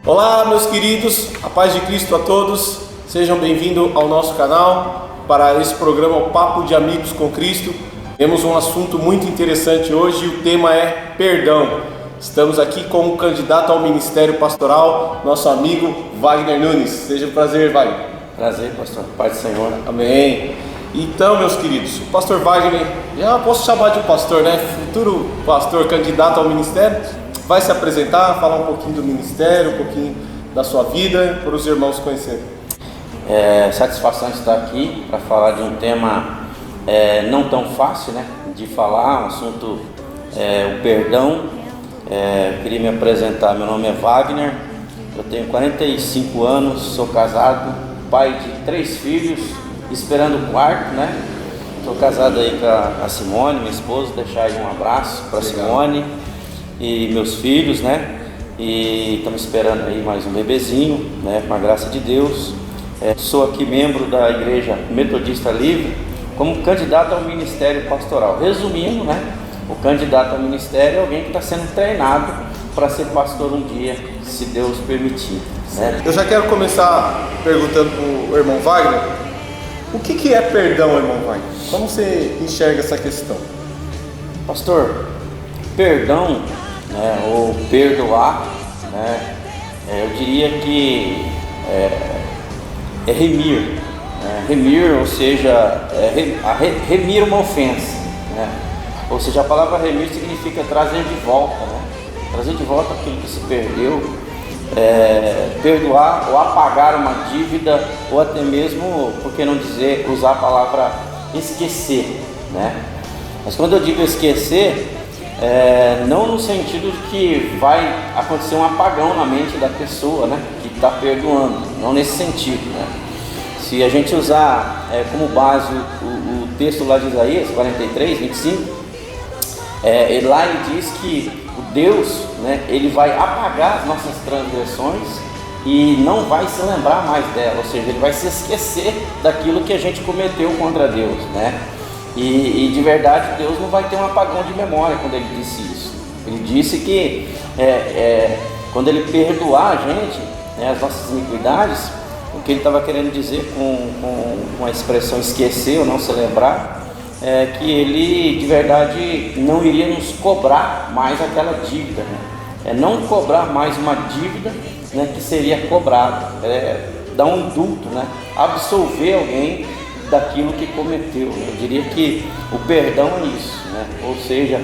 Olá, meus queridos, a paz de Cristo a todos, sejam bem-vindos ao nosso canal para esse programa O Papo de Amigos com Cristo. Temos um assunto muito interessante hoje e o tema é perdão. Estamos aqui com o candidato ao ministério pastoral, nosso amigo Wagner Nunes. Seja um prazer, Wagner. Prazer, pastor. Paz do Senhor. Amém. Então, meus queridos, o pastor Wagner, já posso chamar de pastor, né? Futuro pastor, candidato ao ministério, vai se apresentar, falar um pouquinho do ministério, um pouquinho da sua vida, para os irmãos conhecerem. Satisfação estar aqui para falar de um tema não tão fácil, né? De falar, um assunto, o perdão. Queria me apresentar, meu nome é Wagner, eu tenho 45 anos, sou casado, pai de 3 filhos, esperando o quarto, né? Estou casado aí com a Simone, minha esposa, deixar aí um abraço para a Simone e meus filhos, né? E estamos esperando aí mais um bebezinho, né? Com a graça de Deus. Sou aqui membro da Igreja Metodista Livre, como candidato ao ministério pastoral. Resumindo, né? O candidato ao ministério é alguém que está sendo treinado para ser pastor um dia, se Deus permitir, né? Eu já quero começar perguntando para o irmão Wagner, o que é perdão, irmão Wagner? Como você enxerga essa questão? Pastor, perdão, né, ou perdoar, né, eu diria que é remir, né? Remir, ou seja, remir uma ofensa, né? Ou seja, a palavra remir significa trazer de volta, né? Trazer de volta aquilo que se perdeu, perdoar ou apagar uma dívida, ou até mesmo, por que não dizer, usar a palavra esquecer, né? Mas quando eu digo esquecer, não no sentido de que vai acontecer um apagão na mente da pessoa, né, que está perdoando, não nesse sentido, né? Se a gente usar como base o texto lá de Isaías 43, 25, lá ele diz que o Deus, né, ele vai apagar as nossas transgressões e não vai se lembrar mais dela, ou seja, ele vai se esquecer daquilo que a gente cometeu contra Deus, né? E de verdade Deus não vai ter um apagão de memória quando ele disse isso. Ele disse que quando ele perdoar a gente, né, as nossas iniquidades, o que ele estava querendo dizer com a expressão esquecer ou não se lembrar, que ele de verdade não iria nos cobrar mais aquela dívida, né? Não cobrar mais uma dívida, né, que seria cobrada, dar um indulto, né? Absolver alguém daquilo que cometeu. Eu diria que o perdão é isso, né? Ou seja,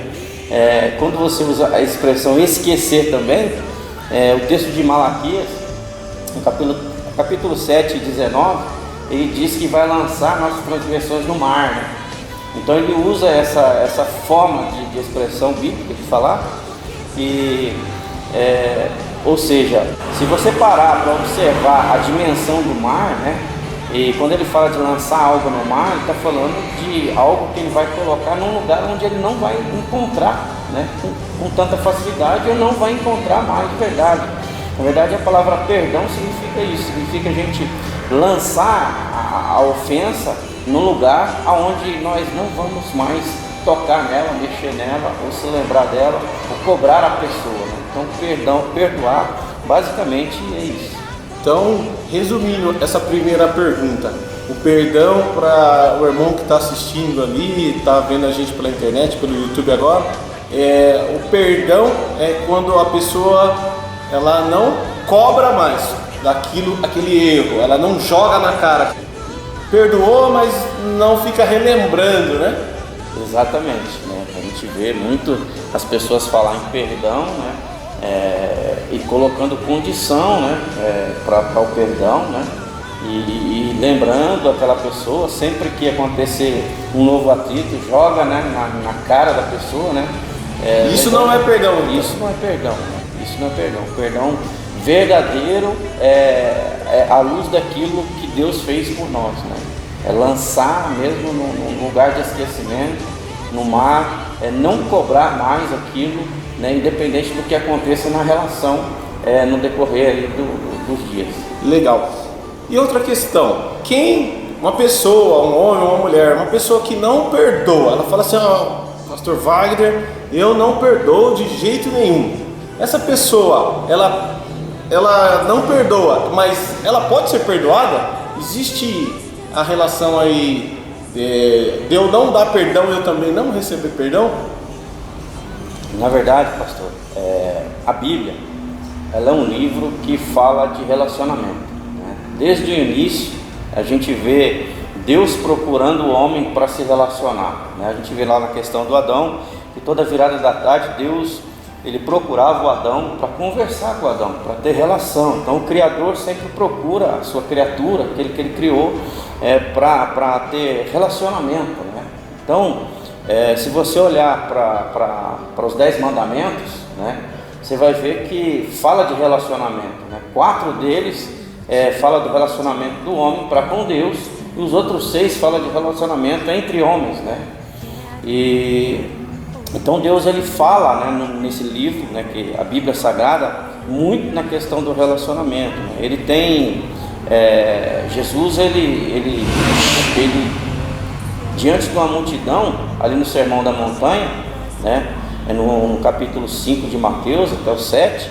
quando você usa a expressão esquecer também, o texto de Malaquias, no capítulo 7, 19, ele diz que vai lançar nossas transgressões no mar, né? Então ele usa essa forma de expressão bíblica de falar, ou seja, se você parar para observar a dimensão do mar, né? E quando ele fala de lançar algo no mar, ele está falando de algo que ele vai colocar num lugar onde ele não vai encontrar, né, com tanta facilidade, ou não vai encontrar mais de verdade. Na verdade, a palavra perdão significa isso, significa a gente lançar a ofensa num lugar onde nós não vamos mais tocar nela, mexer nela, ou se lembrar dela, ou cobrar a pessoa, né? Então, perdoar, basicamente é isso. Então, resumindo essa primeira pergunta, o perdão para o irmão que está assistindo ali, está vendo a gente pela internet, pelo YouTube agora, o perdão é quando a pessoa ela não cobra mais aquele erro, ela não joga na cara. Perdoou, mas não fica relembrando, né? Exatamente, né? A gente vê muito as pessoas falar em perdão, né? E colocando condição, né, para o perdão, né, e lembrando aquela pessoa, sempre que acontecer um novo atrito, joga, né, na cara da pessoa, né. Isso não é perdão. Então. Isso não é perdão, né? Isso não é perdão. O perdão verdadeiro é a luz daquilo que Deus fez por nós, né. É lançar mesmo num lugar de esquecimento, no mar, não cobrar mais aquilo, né, independente do que aconteça na relação no decorrer aí dos dias. Legal. E outra questão, uma pessoa, um homem ou uma mulher, uma pessoa que não perdoa, ela fala assim, pastor Wagner, eu não perdoo de jeito nenhum. Essa pessoa, ela ela não perdoa, mas ela pode ser perdoada? Existe a relação aí de eu não dar perdão e eu também não receber perdão? Na verdade, pastor, a Bíblia, ela é um livro que fala de relacionamento, né? Desde o início, a gente vê Deus procurando o homem para se relacionar, né? A gente vê lá na questão do Adão, que toda virada da tarde, Deus, ele procurava o Adão para conversar com o Adão, para ter relação. Então o Criador sempre procura a sua criatura, aquele que ele criou, para ter relacionamento, né? Então, se você olhar para os 10 mandamentos, né, você vai ver que fala de relacionamento, né? 4 deles fala do relacionamento do homem para com Deus, e os outros 6 falam de relacionamento entre homens, né? E então Deus, ele fala, né, nesse livro, né, que a Bíblia Sagrada, muito na questão do relacionamento, né? Ele tem Jesus, ele diante de uma multidão, ali no Sermão da Montanha, né, no capítulo 5 de Mateus até o 7,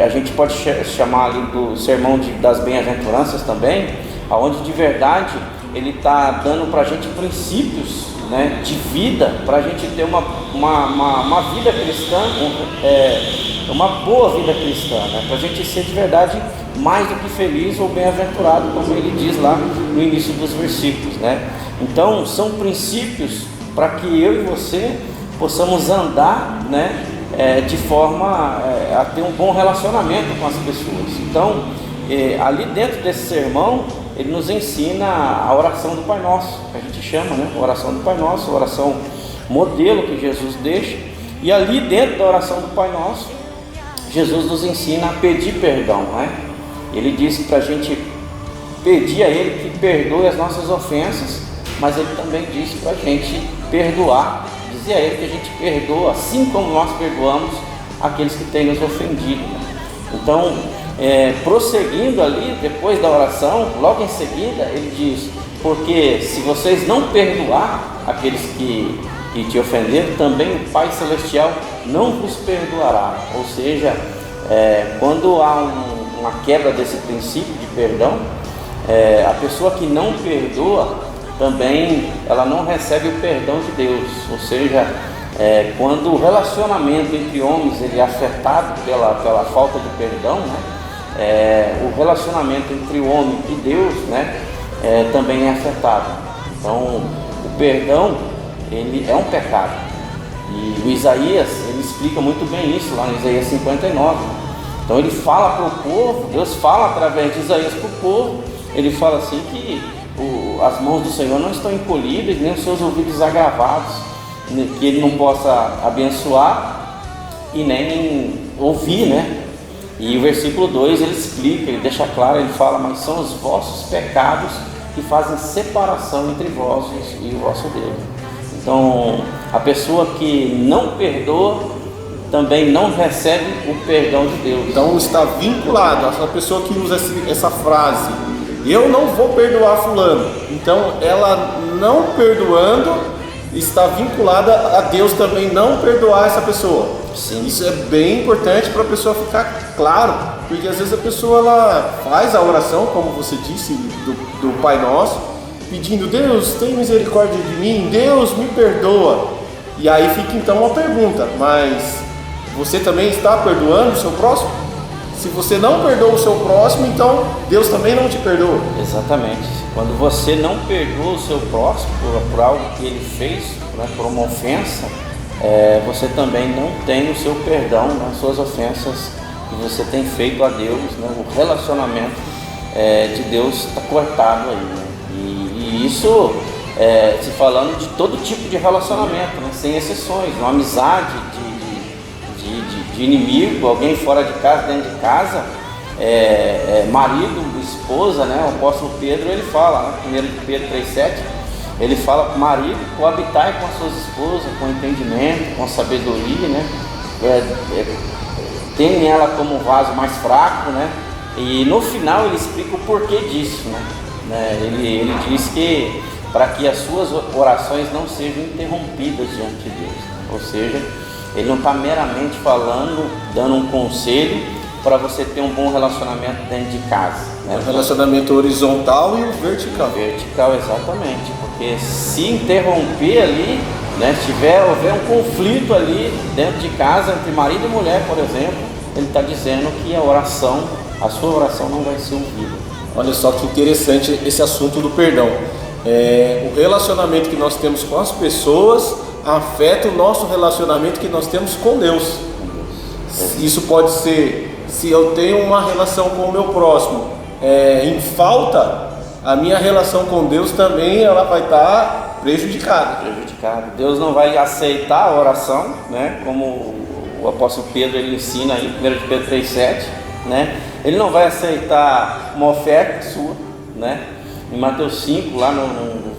a gente pode chamar ali do Sermão das Bem-aventuranças também, aonde de verdade ele está dando para a gente princípios, né, de vida, para a gente ter uma vida cristã, uma boa vida cristã, né, para a gente ser de verdade mais do que feliz ou bem-aventurado, como ele diz lá no início dos versículos, né? Então são princípios para que eu e você possamos andar, né, de forma a ter um bom relacionamento com as pessoas. Então ali dentro desse sermão, ele nos ensina a oração do Pai Nosso, que a gente chama, né? A oração do Pai Nosso, a oração modelo que Jesus deixa. E ali dentro da oração do Pai Nosso, Jesus nos ensina a pedir perdão, né? Ele diz para a gente pedir a Ele que perdoe as nossas ofensas, mas Ele também diz para a gente perdoar, dizer a Ele que a gente perdoa, assim como nós perdoamos aqueles que têm nos ofendido. Então, prosseguindo ali, depois da oração, logo em seguida, ele diz: porque se vocês não perdoar aqueles que te ofenderam, também o Pai Celestial não vos perdoará. Ou seja, quando há uma quebra desse princípio de perdão, a pessoa que não perdoa, também ela não recebe o perdão de Deus. Ou seja, quando o relacionamento entre homens ele é afetado pela falta de perdão, né? O relacionamento entre o homem e Deus, né, também é afetado. Então o perdão, ele é um pecado, e o Isaías, ele explica muito bem isso lá no Isaías 59. Então ele fala para o povo, Deus fala através de Isaías para o povo. Ele fala assim que as mãos do Senhor não estão encolhidas, nem os seus ouvidos agravados, que ele não possa abençoar e nem ouvir, né? E o versículo 2 ele explica, ele deixa claro, ele fala: mas são os vossos pecados que fazem separação entre vós e o vosso Deus. Então a pessoa que não perdoa também não recebe o perdão de Deus. Então está vinculado, essa pessoa que usa essa frase, eu não vou perdoar fulano, então ela não perdoando está vinculada a Deus também não perdoar essa pessoa. Sim. Isso é bem importante para a pessoa ficar claro, porque às vezes a pessoa ela faz a oração, como você disse, do Pai Nosso, pedindo: Deus, tem misericórdia de mim, Deus me perdoa. E aí fica então uma pergunta: mas você também está perdoando o seu próximo? Se você não perdoa o seu próximo, então Deus também não te perdoa. Exatamente. Quando você não perdoa o seu próximo por algo que ele fez, né, por uma ofensa, você também não tem o seu perdão nas suas ofensas que você tem feito a Deus, né? O relacionamento de Deus está cortado aí, né? E isso se falando de todo tipo de relacionamento, né? Sem exceções, uma amizade de inimigo, alguém fora de casa, dentro de casa, marido, esposa, né? O apóstolo Pedro, ele fala, né? 1 Pedro 3,7, ele fala para o marido: coabitai com as suas esposas, com entendimento, com sabedoria, né? Tem ela como um vaso mais fraco, né? E no final ele explica o porquê disso, né? Ele diz que para que as suas orações não sejam interrompidas diante de Deus, ou seja, Ele não está meramente falando, dando um conselho para você ter um bom relacionamento dentro de casa, né? O relacionamento horizontal e o vertical. Vertical, exatamente, porque se interromper ali, né, se houver um conflito ali dentro de casa entre marido e mulher, por exemplo, ele está dizendo que a sua oração não vai ser ouvida. Olha só que interessante esse assunto do perdão. O relacionamento que nós temos com as pessoas afeta o nosso relacionamento que nós temos com Deus. Isso pode ser, se eu tenho uma relação com o meu próximo em falta, a minha relação com Deus também ela vai estar prejudicada. Deus não vai aceitar a oração, né? Como o apóstolo Pedro ele ensina aí, 1 Pedro 3,7, né? Ele não vai aceitar uma oferta sua, né? Em Mateus 5, lá no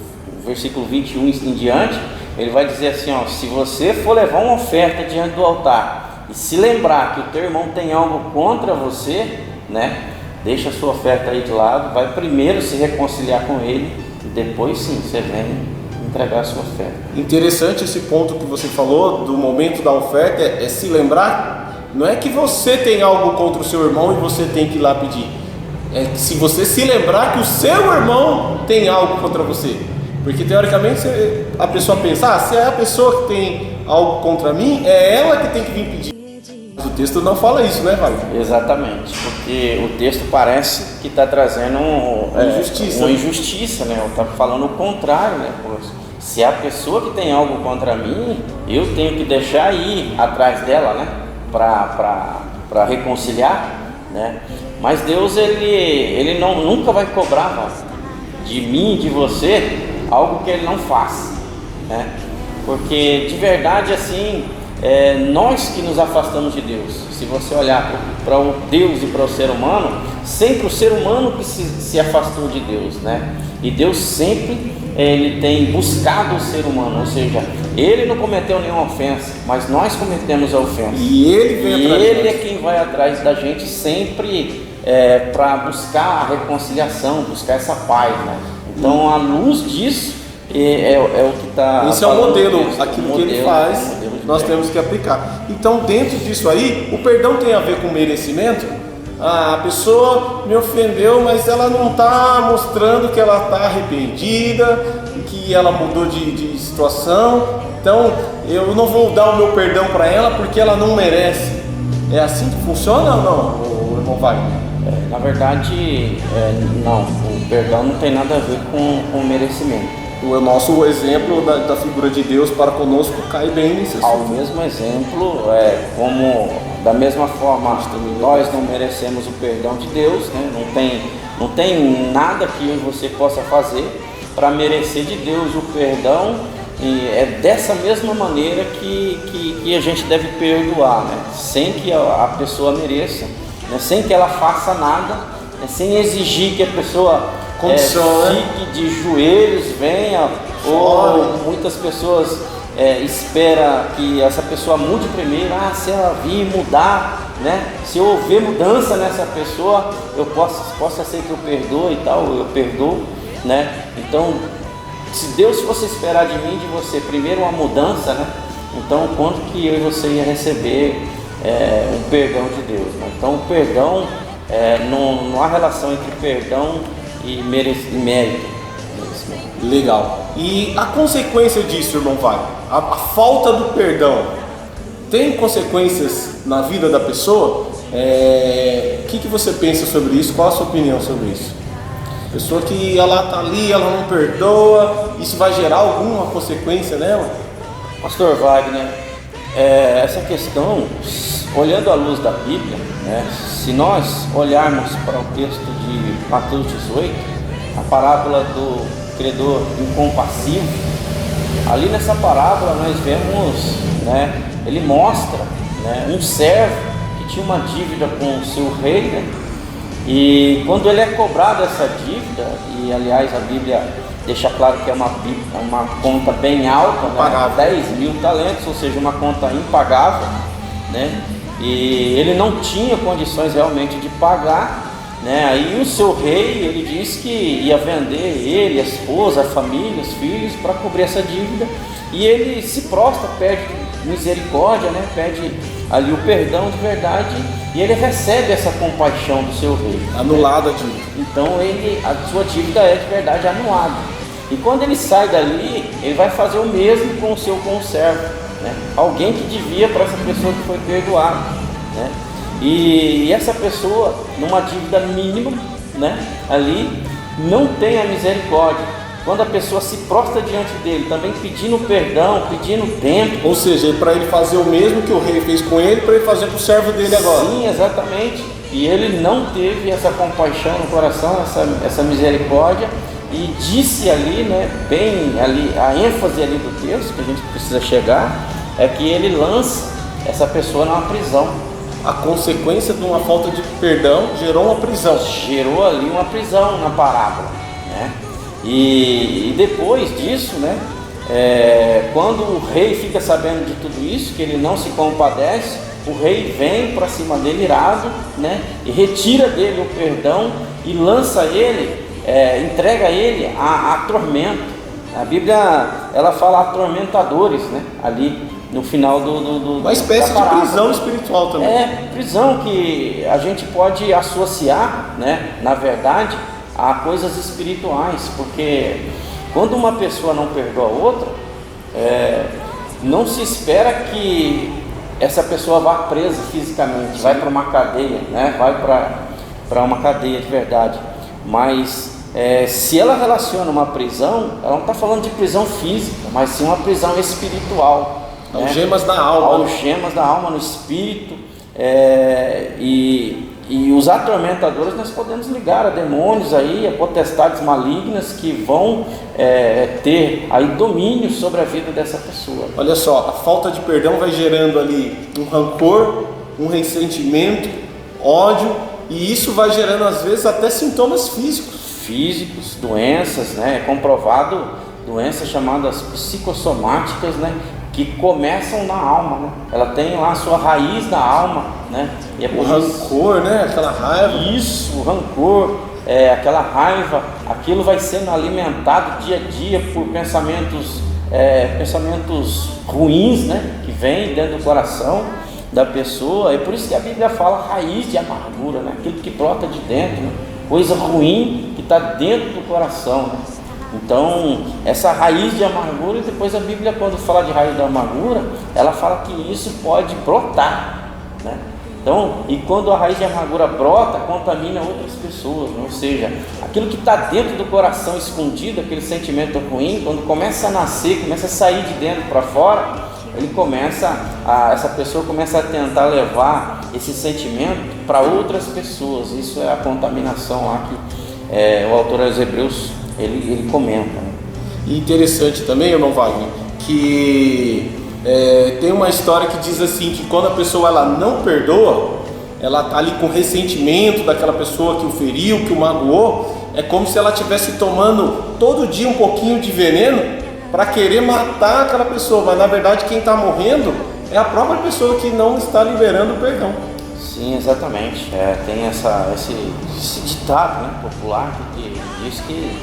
versículo 21 em diante, ele vai dizer assim, ó, se você for levar uma oferta diante do altar e se lembrar que o teu irmão tem algo contra você, né? Deixa a sua oferta aí de lado, vai primeiro se reconciliar com ele e depois sim você vem entregar a sua oferta. Interessante esse ponto que você falou do momento da oferta, é se lembrar. Não é que você tem algo contra o seu irmão e você tem que ir lá pedir. É que se você se lembrar que o seu irmão tem algo contra você. Porque teoricamente a pessoa pensa, se é a pessoa que tem algo contra mim, é ela que tem que vir pedir. Mas o texto não fala isso, né, Wagner? Exatamente, porque o texto parece que está trazendo uma injustiça, né? Está falando o contrário, né? Se é a pessoa que tem algo contra mim, eu tenho que deixar ir atrás dela, né? Para reconciliar, né? Mas Deus ele nunca vai cobrar de mim, de você, algo que Ele não faz, né? Porque de verdade assim, nós que nos afastamos de Deus. Se você olhar para o Deus e para o ser humano, sempre o ser humano que se afastou de Deus, né? E Deus sempre ele tem buscado o ser humano, ou seja, ele não cometeu nenhuma ofensa, mas nós cometemos a ofensa. E ele é quem vai atrás da gente sempre para buscar a reconciliação, buscar essa paz, né? Então, à luz disso, é o que está. Esse é o modelo, aquilo que ele faz, nós temos que aplicar. Então, dentro disso aí, o perdão tem a ver com merecimento. A pessoa me ofendeu, mas ela não está mostrando que ela está arrependida, que ela mudou de situação. Então, eu não vou dar o meu perdão para ela porque ela não merece. É assim que funciona ou não, irmão Wagner? Na verdade, não. O perdão não tem nada a ver com merecimento. O nosso exemplo da figura de Deus para conosco cai bem nisso. Ao mesmo exemplo, como da mesma forma nós não merecemos o perdão de Deus, né? Não tem nada que eu e você possa fazer para merecer de Deus o perdão. E é dessa mesma maneira que a gente deve perdoar, né? Sem que a pessoa mereça, né? Sem que ela faça nada, né? Sem exigir que a pessoa fique de joelhos, venha, ou muitas pessoas esperam que essa pessoa mude primeiro. Se ela vir mudar, né? Se eu ver mudança nessa pessoa, eu posso ser que eu perdoe e tal, eu perdoo, né? Então, se Deus fosse esperar de mim, de você, primeiro uma mudança, né? Então, quanto que eu e você ia receber o perdão de Deus, né? Então, o perdão, não há relação entre perdão e mérito. Legal. E a consequência disso, irmão Wagner? A falta do perdão tem consequências na vida da pessoa? O que você pensa sobre isso? Qual a sua opinião sobre isso? A pessoa que ela está ali, ela não perdoa, isso vai gerar alguma consequência nela? Pastor Wagner, essa questão, olhando à luz da Bíblia, né, se nós olharmos para o texto de Mateus 18, a parábola do credor incompassivo, ali nessa parábola nós vemos, né, ele mostra, né, um servo que tinha uma dívida com o seu rei, né, e quando ele é cobrado essa dívida, e aliás a Bíblia deixa claro que é uma conta bem alta, né, 10 mil talentos, ou seja, uma conta impagável, né, e ele não tinha condições realmente de pagar, né, aí o seu rei, ele disse que ia vender ele, a esposa, a família, os filhos, para cobrir essa dívida, e ele se prostra perto misericórdia, né? Pede ali o perdão de verdade e ele recebe essa compaixão do seu rei. Anulada a dívida. Então a sua dívida é de verdade anulada. E quando ele sai dali, ele vai fazer o mesmo com o seu conservo, né? Alguém que devia para essa pessoa que foi perdoada, né? E essa pessoa, numa dívida mínima, né, ali, não tem a misericórdia. Quando a pessoa se prostra diante dele, também pedindo perdão, pedindo tempo. Ou seja, para ele fazer o mesmo que o rei fez com ele, para ele fazer com o servo dele agora. Sim, exatamente. E ele não teve essa compaixão no coração, essa misericórdia, e disse ali, né, bem ali, a ênfase ali do texto que a gente precisa chegar, é que ele lança essa pessoa numa prisão. A consequência de uma falta de perdão gerou uma prisão. Gerou ali uma prisão na parábola, né? E depois disso, né, quando o rei fica sabendo de tudo isso, que ele não se compadece, o rei vem para cima dele irado, né, e retira dele o perdão e lança ele, entrega ele a tormento. A Bíblia, ela fala atormentadores, né, ali no final uma espécie de prisão espiritual também. Prisão que a gente pode associar, né, na verdade, a coisas espirituais, porque quando uma pessoa não perdoa a outra, não se espera que essa pessoa vá presa fisicamente, vai para uma cadeia, né, vai para uma cadeia de verdade, mas se ela relaciona uma prisão, ela não está falando de prisão física, mas sim uma prisão espiritual. Algemas da alma. Algemas da alma, no espírito. E os atormentadores nós podemos ligar a demônios aí, a potestades malignas que vão ter aí domínio sobre a vida dessa pessoa. Olha só, a falta de perdão vai gerando ali um rancor, um ressentimento, ódio, e isso vai gerando às vezes até sintomas físicos, doenças, né? É comprovado doenças chamadas psicossomáticas, né, que começam na alma, né? Ela tem lá a sua raiz na alma, né? E é o rancor, né? Aquela raiva. Isso, o rancor, aquela raiva, aquilo vai sendo alimentado dia a dia por pensamentos ruins, né? Que vêm dentro do coração da pessoa. É por isso que a Bíblia fala raiz de amargura, né? Aquilo que brota de dentro, né? Coisa ruim que está dentro do coração, né? Então, essa raiz de amargura, e depois a Bíblia, quando fala de raiz de amargura, ela fala que isso pode brotar, né? Então, e quando a raiz de amargura brota, contamina outras pessoas, né? Ou seja, aquilo que está dentro do coração escondido, aquele sentimento ruim, quando começa a nascer, começa a sair de dentro para fora, essa pessoa começa a tentar levar esse sentimento para outras pessoas. Isso é a contaminação lá que o autor aos Hebreus ele comenta, né? E interessante também, irmão Wagner, que tem uma história que diz assim, que quando a pessoa ela não perdoa, ela está ali com ressentimento daquela pessoa que o feriu, que o magoou, é como se ela estivesse tomando todo dia um pouquinho de veneno para querer matar aquela pessoa, mas na verdade quem está morrendo é a própria pessoa que não está liberando o perdão. Sim, exatamente. Tem esse ditado, né, popular que diz que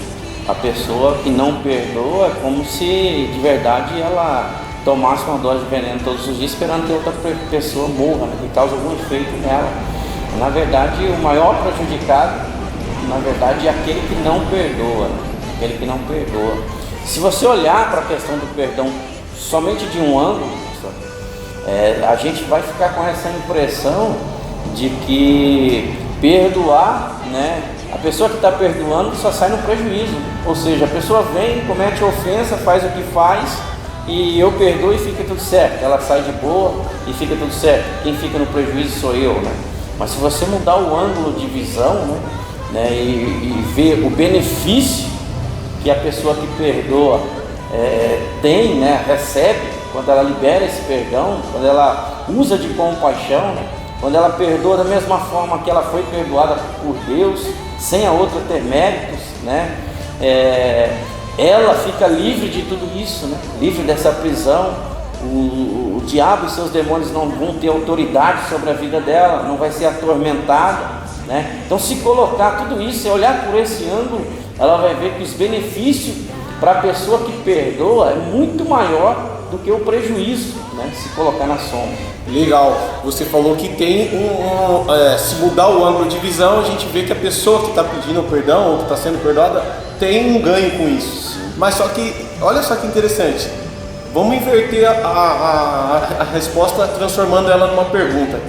a pessoa que não perdoa é como se de verdade ela tomasse uma dose de veneno todos os dias esperando que outra pessoa morra, né, que cause algum efeito nela. Na verdade, o maior prejudicado, na verdade, é aquele que não perdoa, né? Aquele que não perdoa. Se você olhar para a questão do perdão somente de um ângulo, a gente vai ficar com essa impressão de que perdoar, né, a pessoa que está perdoando só sai no prejuízo. Ou seja, a pessoa vem, comete ofensa, faz o que faz e eu perdoo e fica tudo certo. Ela sai de boa e fica tudo certo. Quem fica no prejuízo sou eu, né? Mas se você mudar o ângulo de visão, né, e ver o benefício que a pessoa que perdoa tem, né, recebe, quando ela libera esse perdão, quando ela usa de compaixão, né, quando ela perdoa da mesma forma que ela foi perdoada por Deus, sem a outra ter méritos, né, ela fica livre de tudo isso, né, livre dessa prisão. O diabo e seus demônios não vão ter autoridade sobre a vida dela, não vai ser atormentada, né? Então, se colocar tudo isso e olhar por esse ângulo, ela vai ver que os benefícios para a pessoa que perdoa é muito maior do que o prejuízo, né? Se colocar na sombra. Legal, você falou que tem se mudar o ângulo de visão, a gente vê que a pessoa que está pedindo perdão ou que está sendo perdoada tem um ganho com isso. Mas só que, olha só que interessante, vamos inverter a resposta transformando ela numa pergunta.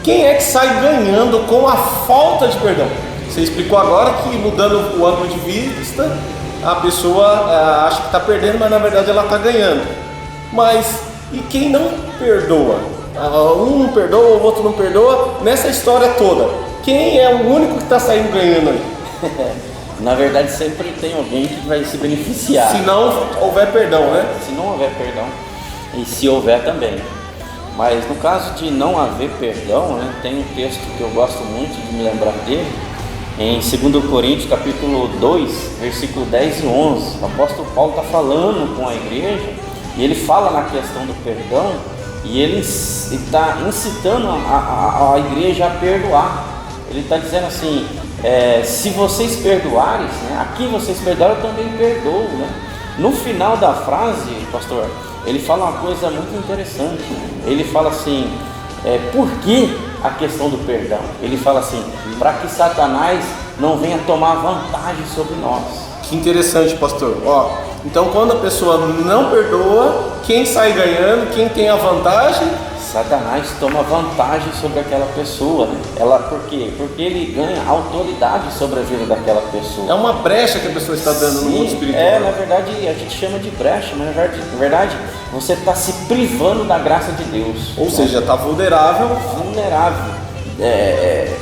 Quem é que sai ganhando com a falta de perdão? Você explicou agora que mudando o ângulo de vista, a pessoa acha que está perdendo, mas na verdade ela está ganhando. Mas e quem não perdoa? Um não perdoa, o outro não perdoa. Nessa história toda, quem é o único que está saindo ganhando aí? Na verdade, sempre tem alguém que vai se beneficiar. Se não houver perdão, né? Se não houver perdão, e se houver também. Mas no caso de não haver perdão, né, tem um texto que eu gosto muito de me lembrar dele, em 2 Coríntios capítulo 2, versículo 10 e 11. O apóstolo Paulo está falando com a igreja, e ele fala na questão do perdão, e ele está incitando a igreja a perdoar. Ele está dizendo assim, se vocês perdoarem, né, a quem vocês perdoaram eu também perdoo, né? No final da frase, pastor, ele fala uma coisa muito interessante. Ele fala assim, por que a questão do perdão? Ele fala assim, para que Satanás não venha tomar vantagem sobre nós. Que interessante, pastor. Então quando a pessoa não perdoa, quem sai ganhando, quem tem a vantagem? Satanás toma vantagem sobre aquela pessoa, né? Por quê? Porque ele ganha autoridade sobre a vida daquela pessoa. É uma brecha que a pessoa está dando no mundo espiritual. Na verdade a gente chama de brecha, mas na verdade você está se privando da graça de Deus. Ou seja, está vulnerável.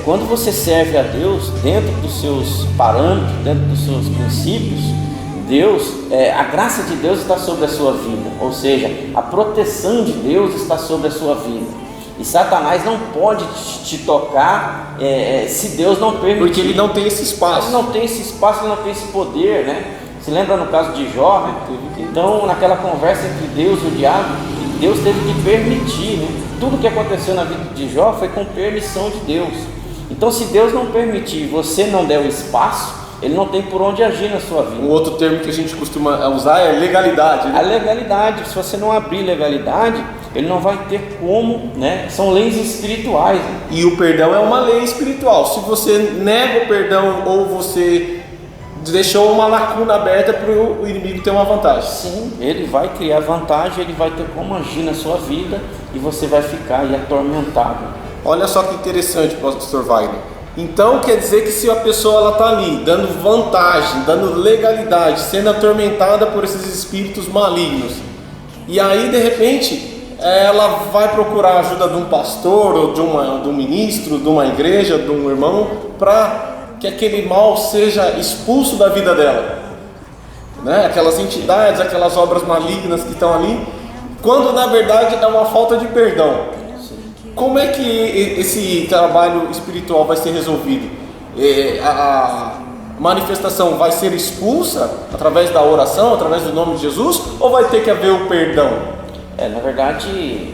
Quando você serve a Deus dentro dos seus parâmetros, dentro dos seus princípios, a graça de Deus está sobre a sua vida, ou seja, a proteção de Deus está sobre a sua vida, e Satanás não pode te tocar se Deus não permitir, porque ele não tem esse espaço. Ele não tem esse espaço, ele não tem esse poder, né? Se lembra no caso de Jó, né? Então naquela conversa entre Deus e o diabo, Deus teve que permitir, né? Tudo que aconteceu na vida de Jó foi com permissão de Deus. Então se Deus não permitir, você não der o espaço, ele não tem por onde agir na sua vida. Um outro termo que a gente costuma usar é legalidade, né? A legalidade, se você não abrir legalidade, ele não vai ter como, né? São leis espirituais, né? E o perdão é uma lei espiritual. Se você nega o perdão ou você deixou uma lacuna aberta para o inimigo ter uma vantagem. Sim, ele vai criar vantagem, ele vai ter como agir na sua vida e você vai ficar aí atormentado. Olha só que interessante, pastor Wagner. Então quer dizer que se a pessoa está ali dando vantagem, dando legalidade, sendo atormentada por esses espíritos malignos, e aí de repente ela vai procurar a ajuda de um pastor, ou de um ministro, de uma igreja, de um irmão, para que aquele mal seja expulso da vida dela, né? Aquelas entidades, aquelas obras malignas que estão ali, quando na verdade é uma falta de perdão. Como é que esse trabalho espiritual vai ser resolvido? A manifestação vai ser expulsa através da oração, através do nome de Jesus, ou vai ter que haver o perdão? Na verdade,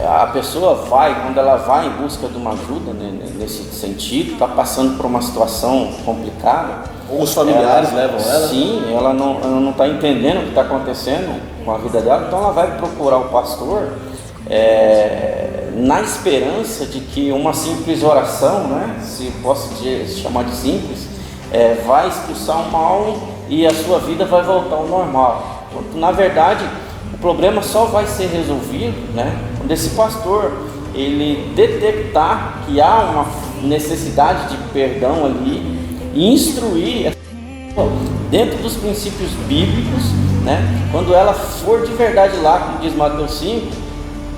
a pessoa quando ela vai em busca de uma ajuda, né, nesse sentido, está passando por uma situação complicada. Ou os familiares levam ela? Sim, ela não está entendendo o que está acontecendo com a vida dela, então ela vai procurar o pastor, na esperança de que uma simples oração, né, se posso chamar de simples, vai expulsar o mal e a sua vida vai voltar ao normal. Na verdade, o problema só vai ser resolvido, né, quando esse pastor ele detectar que há uma necessidade de perdão ali e instruir dentro dos princípios bíblicos, né, quando ela for de verdade lá, como diz Mateus 5,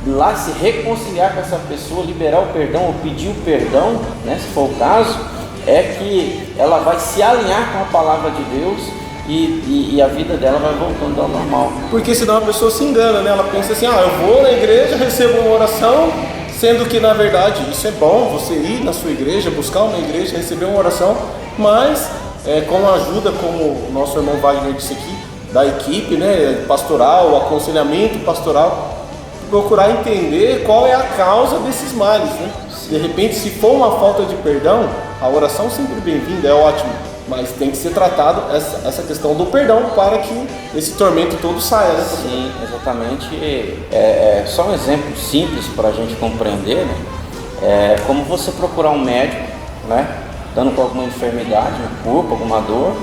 lá se reconciliar com essa pessoa, liberar o perdão ou pedir o perdão, né, se for o caso, é que ela vai se alinhar com a palavra de Deus e a vida dela vai voltando ao normal. Porque senão a pessoa se engana, né? Ela pensa assim, eu vou na igreja, recebo uma oração, sendo que na verdade isso é bom, você ir na sua igreja, buscar uma igreja, receber uma oração, mas com a ajuda, como o nosso irmão Wagner disse aqui, da equipe, né, pastoral, aconselhamento pastoral, procurar entender qual é a causa desses males, né? De repente, se for uma falta de perdão, a oração sempre bem-vinda, é ótimo. mas tem que ser tratado essa questão do perdão para que esse tormento todo saia, né? Sim, exatamente. Só um exemplo simples para a gente compreender, né? É como você procurar um médico, né? Dando com alguma enfermidade no corpo, alguma dor,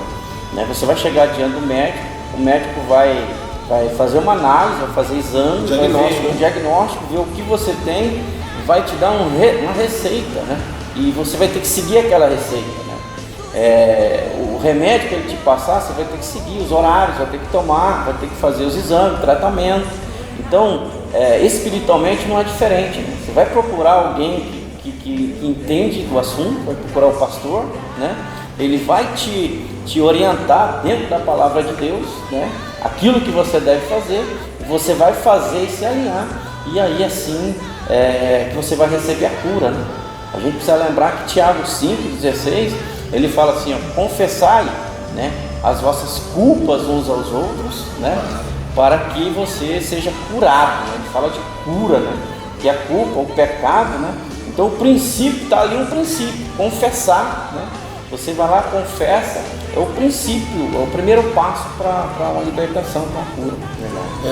né? Você vai chegar diante do médico, o médico vai fazer uma análise, vai fazer exame, vai ver um diagnóstico, ver o que você tem, vai te dar uma receita, né? E você vai ter que seguir aquela receita, né? O remédio que ele te passar, você vai ter que seguir os horários, vai ter que tomar, vai ter que fazer os exames, tratamento. Então, espiritualmente não é diferente, né? Você vai procurar alguém que entende do assunto, vai procurar o pastor, né? Ele vai te orientar dentro da palavra de Deus, né? Aquilo que você deve fazer, você vai fazer e se alinhar, e aí assim que você vai receber a cura, né? A gente precisa lembrar que Tiago 5,16, ele fala assim, ó, confessai, né, as vossas culpas uns aos outros, né, para que você seja curado, né? Ele fala de cura, né? Que a culpa, o pecado, né? Então o princípio, está ali um princípio, confessar, né? Você vai lá, confessa, é o princípio, é o primeiro passo para uma libertação, para uma cura.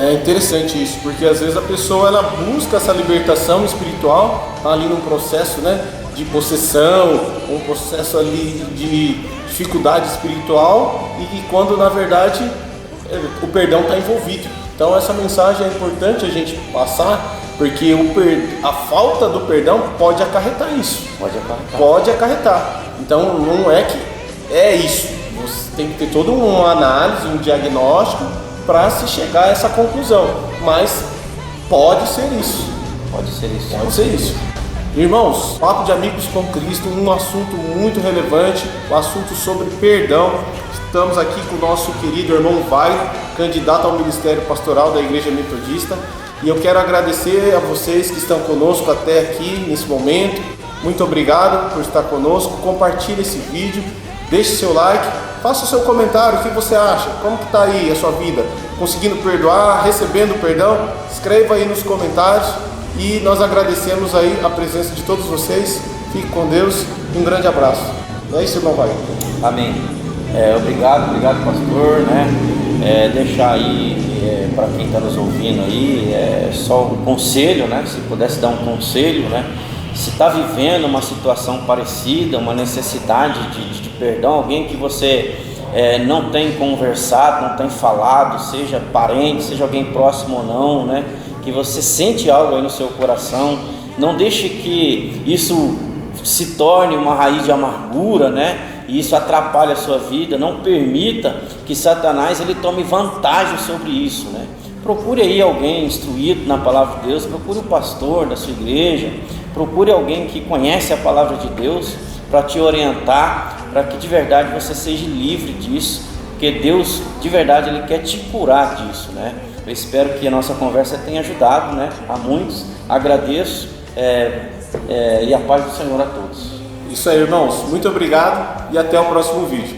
É interessante isso, porque às vezes a pessoa ela busca essa libertação espiritual, está ali num processo, né, de possessão, um processo ali de dificuldade espiritual, e quando na verdade o perdão está envolvido. Então essa mensagem é importante a gente passar, porque a falta do perdão pode acarretar isso. Pode acarretar. Então não é que é isso. Você tem que ter toda uma análise, um diagnóstico para se chegar a essa conclusão. Mas pode ser isso. Pode ser isso. Irmãos, Papo de Amigos com Cristo, um assunto muito relevante, um assunto sobre perdão. Estamos aqui com o nosso querido irmão Vai, candidato ao Ministério Pastoral da Igreja Metodista. E eu quero agradecer a vocês que estão conosco até aqui nesse momento. Muito obrigado por estar conosco. Compartilhe esse vídeo, deixe seu like, faça o seu comentário, o que você acha, como que está aí a sua vida, conseguindo perdoar, recebendo perdão. Escreva aí nos comentários e nós agradecemos aí a presença de todos vocês. Fique com Deus e um grande abraço. É isso, irmão Vai. Amém. Obrigado pastor, né? Deixar aí para quem está nos ouvindo aí, só um conselho, né? Se pudesse dar um conselho, né? Se está vivendo uma situação parecida, uma necessidade de perdão, alguém que você não tem conversado, não tem falado, seja parente, seja alguém próximo ou não, né? Que você sente algo aí no seu coração, não deixe que isso se torne uma raiz de amargura, né? E isso atrapalha a sua vida. Não permita que Satanás ele tome vantagem sobre isso, né? Procure aí alguém instruído na palavra de Deus, procure o pastor da sua igreja, procure alguém que conhece a palavra de Deus para te orientar, para que de verdade você seja livre disso, porque Deus de verdade ele quer te curar disso, né? Eu espero que a nossa conversa tenha ajudado, né, a muitos. Agradeço e a paz do Senhor a todos. Isso aí, irmãos. Muito obrigado e até o próximo vídeo.